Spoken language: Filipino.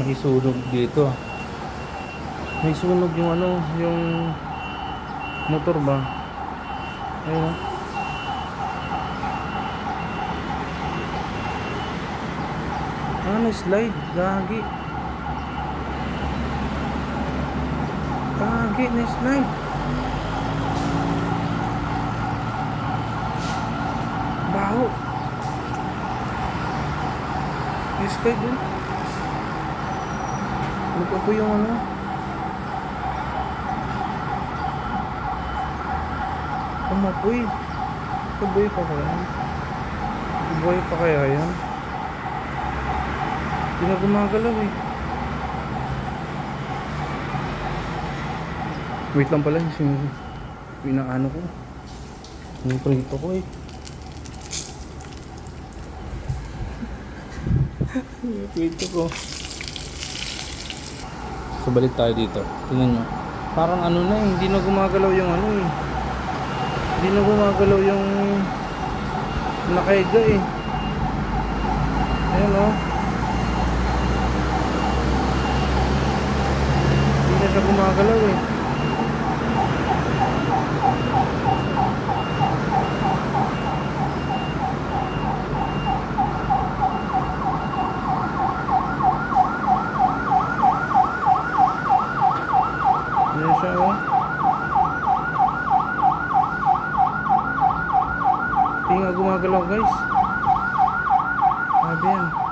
may sunog dito. May sunog yung ano, yung motor ba? Ayun. Slide, gagi. Gagi na slide. Baho. Yung slide dun. Nagkapo yung ano. Umapoy. Kaboy pa kaya? Kaboy pa kaya yan? Hindi na gumagalaw eh. Wait lang pala yung pinaano ko. Yung prito ko eh. Yung prito ko. So balik tayo dito. Tingnan nyo. Parang ano na eh. Hindi na gumagalaw yung ano eh. Hindi na gumagalaw yung nakaiga eh. Ayan o. Hindi na siya gumagalaw eh. Ayan siya o. Hindi nga gumagalaw guys. Sabi yan.